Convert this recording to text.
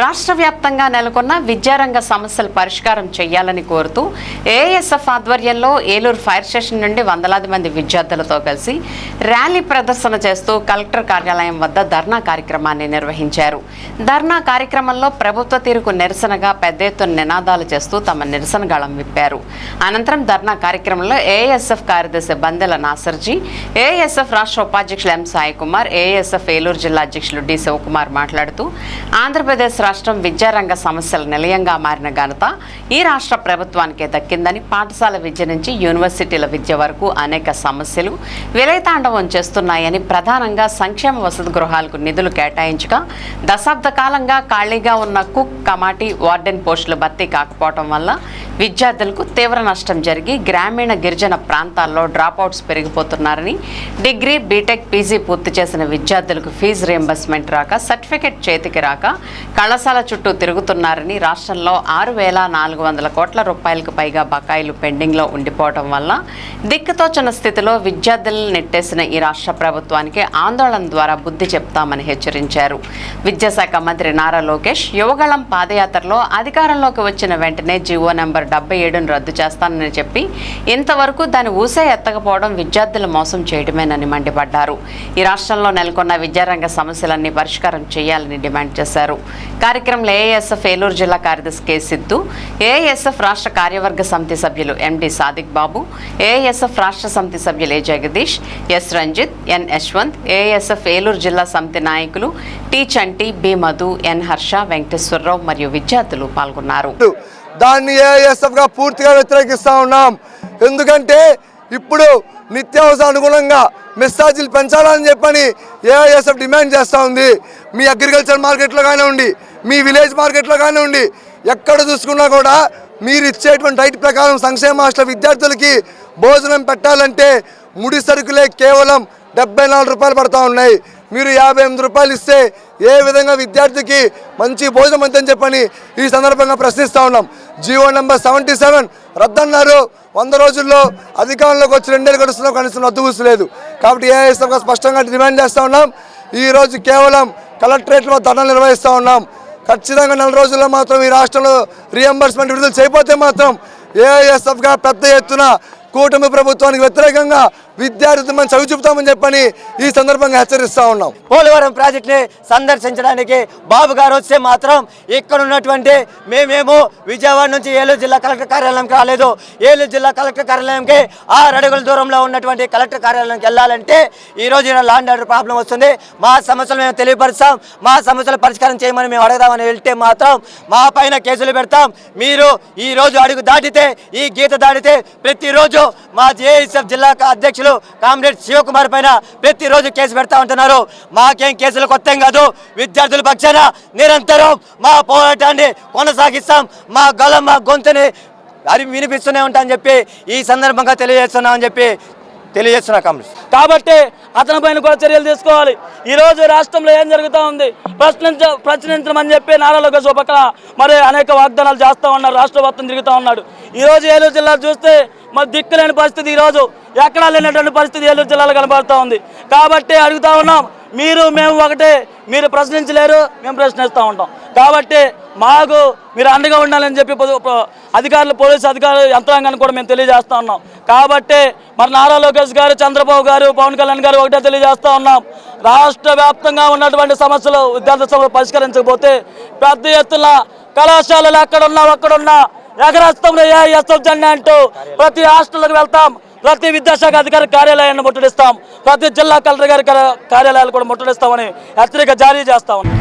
రాష్ట్ర వ్యాప్తంగా నెలకొన్న విద్యారంగ సమస్యల పరిష్కారం చేయాలని కోరుతూ ఏఎస్ఎఫ్ ఆధ్వర్యంలో ఏలూరు ఫైర్ స్టేషన్ నుండి వందలాది మంది విద్యార్థులతో కలిసి ర్యాలీ ప్రదర్శన చేస్తూ కలెక్టర్ కార్యాలయం వద్ద ధర్నా కార్యక్రమాన్ని నిర్వహించారు. ధర్నా కార్యక్రమంలో ప్రభుత్వ తీరుకు నిరసనగా పెద్ద ఎత్తున నినాదాలు చేస్తూ తమ నిరసన గళం విప్పారు. అనంతరం ధర్నా కార్యక్రమంలో ఏఎస్ఎఫ్ కార్యదర్శి బందెల నాసర్జీ, ఏఎస్ఎఫ్ రాష్ట్ర ఉపాధ్యక్షులు ఎం సాయి కుమార్, ఏఎస్ఎఫ్ ఏలూరు జిల్లా అధ్యక్షులు డి శివకుమార్ మాట్లాడుతూ ఆంధ్రప్రదేశ్ రాష్ట్రం విద్యారంగ సమస్యల నిలయంగా మారిన ఘనత ఈ రాష్ట్ర ప్రభుత్వానికే దక్కిందని, పాఠశాల విద్య నుంచి యూనివర్సిటీల విద్య వరకు అనేక సమస్యలు విలయతాండవం చేస్తున్నాయని, ప్రధానంగా సంక్షేమ వసతి గృహాలకు నిధులు కేటాయించగా దశాబ్ద కాలంగా ఖాళీగా ఉన్న కుక్, కమాటీ, వార్డెన్ పోస్టులు భర్తీ కాకపోవడం వల్ల విద్యార్థులకు తీవ్ర నష్టం జరిగి గ్రామీణ గిరిజన ప్రాంతాల్లో డ్రాప్అవుట్స్ పెరిగిపోతున్నారని, డిగ్రీ, బీటెక్, పీజీ పూర్తి చేసిన విద్యార్థులకు ఫీజు రియంబర్స్మెంట్ రాక, సర్టిఫికెట్ చేతికి రాక కళాశాల చుట్టూ తిరుగుతున్నారని, రాష్ట్రంలో 6,400 కోట్ల రూపాయలకు పైగా బకాయిలు పెండింగ్లో ఉండిపోవడం వల్ల దిక్కుతోచని స్థితిలో విద్యార్థులను నెట్టేసిన ఈ రాష్ట్ర ప్రభుత్వానికి ఆందోళన ద్వారా బుద్ధి చెప్తామని హెచ్చరించారు. విద్యాశాఖ మంత్రి నారా లోకేష్ యువగళం పాదయాత్రలో అధికారంలోకి వచ్చిన వెంటనే జీవో నెంబర్ 77ను రద్దు చేస్తానని చెప్పి ఇంతవరకు దాని ఊసే ఎత్తకపోవడం విద్యార్థులు మోసం చేయడమేనని మండిపడ్డారు. ఈ రాష్ట్రంలో నెలకొన్న విద్యారంగ సమస్యలన్నీ పరిష్కారం చేయాలని డిమాండ్ చేశారు. కార్యక్రమంలో ఏఎస్ఎఫ్ ఏలూరు జిల్లా కార్యదర్శి కె సిద్ధు, ఏఎస్ఎఫ్ రాష్ట్ర కార్యవర్గ సమితి సభ్యులు ఎండి సాదిక్ బాబు, ఏఎస్ఎఫ్ రాష్ట్ర సమితి సభ్యులు ఏ జగదీష్, ఎస్ రంజిత్, ఎన్ యశ్వంత్, ఏఎస్ఎఫ్ ఏలూరు జిల్లా సమితి నాయకులు టి చంటి, బి మధు, ఎన్ హర్ష, వెంకటేశ్వరరావు మరియు విద్యార్థులు పాల్గొన్నారు. దాన్ని ఏఎస్ఎఫ్ గా పూర్తిగా వ్యతిరేకిస్తా ఉన్నాం. ఎందుకంటే ఇప్పుడు నిత్యావసర అనుగుణంగా మెస్సాజీలు పెంచాలని చెప్పని ఏఐఎస్ఎఫ్ డిమాండ్ చేస్తూ ఉంది. మీ అగ్రికల్చర్ మార్కెట్లో కానివ్వండి, మీ విలేజ్ మార్కెట్లో కానివ్వండి, ఎక్కడ చూసుకున్నా కూడా మీరు ఇచ్చేటువంటి రైట్ ప్రకారం సంక్షేమ హాస్టల్ విద్యార్థులకి భోజనం పెట్టాలంటే ముడి సరుకులే కేవలం 74 రూపాయలు పడుతూ ఉన్నాయి. మీరు 58 రూపాయలు ఇస్తే ఏ విధంగా విద్యార్థికి మంచి భోజనం అంతని చెప్పని ఈ సందర్భంగా ప్రశ్నిస్తూ ఉన్నాం. GO number 77 రద్దన్నారు. 100 రోజుల్లో అధికారంలోకి వచ్చి 2 ఏళ్ళు గడుస్తున్నా కనీసం రద్దు కూర్చోలేదు. కాబట్టి ఏఐఎస్ఎఫ్గా స్పష్టంగా డిమాండ్ చేస్తూ ఉన్నాం. ఈరోజు కేవలం కలెక్టరేట్లో ధర్నాలు నిర్వహిస్తూ ఉన్నాం. ఖచ్చితంగా 4 రోజుల్లో మాత్రం ఈ రాష్ట్రంలో రియంబర్స్మెంట్ విడుదల చేయకపోతే మాత్రం ఏఐఎస్ఎఫ్గా పెద్ద ఎత్తున కూటమి ప్రభుత్వానికి వ్యతిరేకంగా విద్యార్థులు మనం చవి చూపుతామని చెప్పని ఈ సందర్భంగా హెచ్చరిస్తూ ఉన్నాం. పోలవరం ప్రాజెక్టుని సందర్శించడానికి బాబు గారు వస్తే మాత్రం ఇక్కడ ఉన్నటువంటి మేమేమో విజయవాడ నుంచి ఏలూరు జిల్లా కలెక్టర్ కార్యాలయంకి రాలేదు. ఏలూరు జిల్లా కలెక్టర్ కార్యాలయంకి 6 అడుగుల దూరంలో ఉన్నటువంటి కలెక్టర్ కార్యాలయంకి వెళ్ళాలంటే ఈరోజు లాండ్ ఆర్డర్ ప్రాబ్లం వస్తుంది. మా సమస్యలు మేము తెలియపరుస్తాం, మా సమస్యలు పరిష్కారం చేయమని మేము అడగదామని వెళ్తే మాత్రం మా పైన కేసులు పెడతాం. మీరు ఈరోజు అడుగు దాటితే, ఈ గీత దాటితే ప్రతిరోజు మా జేఎస్ఎఫ్ జిల్లా అధ్యక్షులు కామ్రేడ్ శివకుమార్ పైన ప్రతిరోజు కేసు పెడతా ఉంటున్నారు. మాకేం కేసులు కొత్త కాదు. విద్యార్థుల పక్షాన నిరంతరం మా పోరాటాన్ని కొనసాగిస్తాం. మా గలం, మా గొంతుని వినిపిస్తూనే ఉంటామని చెప్పి ఈ సందర్భంగా తెలియజేస్తున్నామని చెప్పి తెలియజేస్తున్నా కామ్రేడ్. కాబట్టి అతని పైన కూడా చర్యలు తీసుకోవాలి. ఈరోజు రాష్ట్రంలో ఏం జరుగుతూ ఉంది ప్రశ్నించమని చెప్పి నారా లోకేష్ పక్కన మరి అనేక వాగ్దానాలు చేస్తూ ఉన్నారు. రాష్ట్ర వ్యాప్తం తిరుగుతూ ఉన్నాడు. ఈరోజు ఏలూరు జిల్లా చూస్తే మరి దిక్కులేని పరిస్థితి, ఈరోజు ఎక్కడా లేనటువంటి పరిస్థితి ఏలూరు జిల్లాలో కనబడుతూ ఉంది. కాబట్టి అడుగుతూ ఉన్నాం, మేము ఒకటే, మీరు ప్రశ్నించలేరు, మేము ప్రశ్నిస్తూ ఉంటాం. కాబట్టి మాకు మీరు అండగా ఉండాలని చెప్పి అధికారులు, పోలీసు అధికారులు, యంత్రాంగాన్ని కూడా మేము తెలియజేస్తూ ఉన్నాం. కాబట్టి మరి నారా లోకేష్ గారు, చంద్రబాబు గారు, పవన్ కళ్యాణ్ గారు ఒకటే తెలియజేస్తూ ఉన్నాం, రాష్ట్ర వ్యాప్తంగా ఉన్నటువంటి సమస్యలు, విద్యార్థి సమస్యలు పరిష్కరించకపోతే పెద్ద ఎత్తున కళాశాలలు ఎక్కడున్నా ఎగరేస్తాం ఏఎస్ఎఫ్ జెండా అంటూ ప్రతి హాస్టల్కి వెళ్తాం, ప్రతి విద్యాశాఖ అధికారి కార్యాలయాన్ని ముట్టడిస్తాం, ప్రతి జిల్లా కలెక్టర్ గారి కార్యాలయాలు కూడా ముట్టడిస్తామని హెచ్చరిక జారీ చేస్తా ఉన్నాం.